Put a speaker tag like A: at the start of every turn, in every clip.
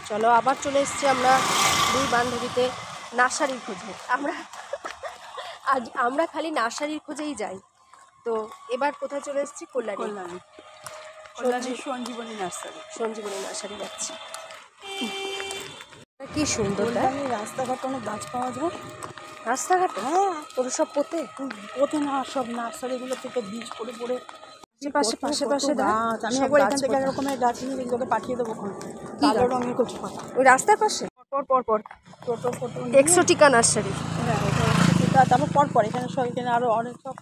A: চলো আবার চলে এসেছি আমরা দুই বান্ধবীতে নার্সারির খোঁজে। আমরা খালি নার্সারির খোঁজেই যাই। তো এবার কোথায় চলে এসেছি? কল্যাণী
B: সঞ্জীবনী
A: নার্সারি যাচ্ছি। কি সুন্দর
B: রাস্তাঘাট, অনেক গাছ পাওয়া যায়
A: রাস্তাঘাট।
B: হ্যাঁ,
A: তোর সব পোতে
B: না, সব নার্সারিগুলো থেকে বীজ পড়ে
A: পাশে
B: গাছ। আমি একবার এখান থেকে রকমের গাছ নিয়ে এগুলোকে পাঠিয়ে দেবো। কালো রঙের কচু পাতা
A: ওই রাস্তার পাশে পর
B: টোটো
A: এক্সোটিকা নার্সারি।
B: হ্যাঁ, তারপর পরপর এখানে সব, এখানে আরো অনেক সব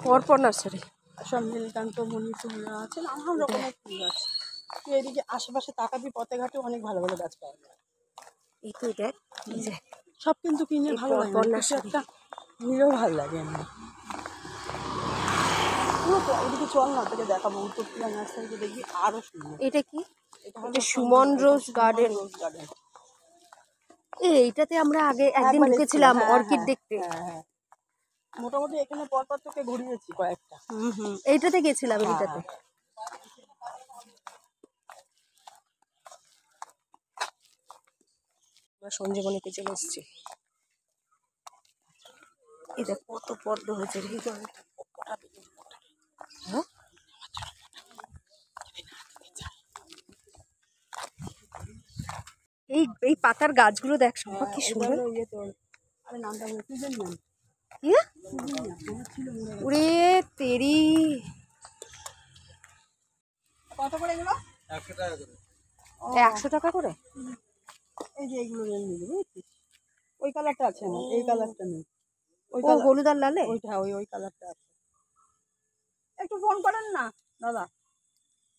A: পরপর নার্সারি।
B: সব নীলকান্ত মণি ফুল আছে, নানান রকমের ফুল আছে। তুই এদিকে আশেপাশে তাকাবি, পথে ঘাটে অনেক ভালো ভালো গাছ পাওয়া যায়।
A: এই তো দেখ,
B: সব কিন্তু কিনে ভালো লাগে না, একটা নিলেও ভালো লাগে। এমনি এদিকে চল না, তোকে দেখাবো উত্তরপ্রিয়া নার্সারিতে, দেখবি আরো সুন্দর।
A: এটা কি? এটা সুমন রোজ গার্ডেন। এইটাতে আমরা আগে একদিন ঢুকেছিলাম অর্কিড দেখতে।
B: মোটামুটি এখানে পরপর তোকে ঘুরিয়েছি কয়েকটা।
A: এইটাতে গেছিলাম। এইটাতে সঞ্জীবনীতে চলে এসেছি। এই দেখ কত পদ্ম হয়েছে। এই পাতার গাছগুলো দেখ সম্পা কি সুন্দর। উড়ে তেরি।
B: কত করে এগুলো?
A: 100 টাকা করে।
B: এই যে এইগুলো ওই কালারটা আছে না, এই কালারটা নেই।
A: ওই হলুদ আর লালে
B: ওইটা, ওই কালারটা আছে। একটু ফোন করেন না দাদা।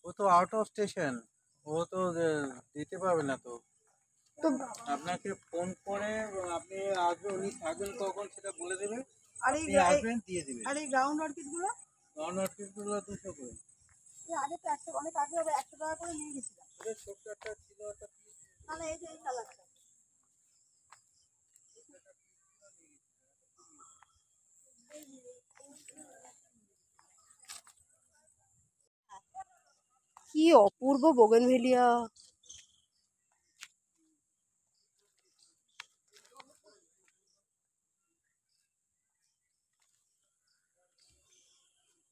C: ও তো আউট অফ স্টেশন, ও তো দিতে পারবে না। তো আপনাকে ফোন করে আপনি আসবেন, উনি থাকবেন কখন সেটা বলে দেবে, আপনি আসবেন দিয়ে দিবেন।
B: আর এই গ্রাউন্ড অর্কিড গুলো
C: 200 করে।
B: আগে তো 100, অনেক আগে হবে 100 টাকা করে নিয়ে গেছিলাম।
C: ছোট্ট একটা ছিল একটা পিস।
B: তাহলে এই যে এই কালারটা,
A: কি অপূর্ব বোগেনভেলিয়া।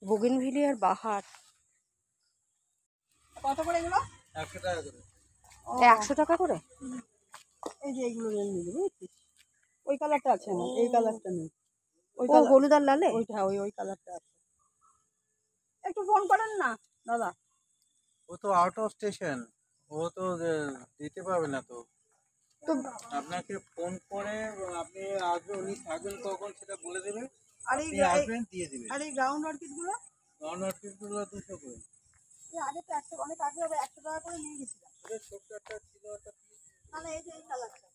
A: বোগেনভেলিয়ার বাহার।
B: কত করে এগুলো?
C: 100 টাকা করে।
A: 100 টাকা করে।
B: এই যে এইগুলো নিয়ে নেবে, ওই কালারটা আছে না, এই কালারটা নেই। ওই
A: হলুদ আর লালে
B: ওইটা, ওই কালারটা আছে। একটু ফোন করেন না দাদা।
C: ও তো আউট অফ স্টেশন, ও তো দিতে পারবে না। তো আপনাকে ফোন করে আপনি আসবেন, উনি থাকবেন কখন সেটা বলে দেবে, আপনি আসবেন দিয়ে দিবেন।
B: আর এই গ্রাউন্ড অর্কিড গুলো
C: 200 করে।
B: আগে তো 100, অনেক আগে হবে 100 টাকা করে নিয়ে গেছিলাম।
C: ছোট্ট একটা ছিল একটা পিস।
B: তাহলে এই যে এই কালারটা,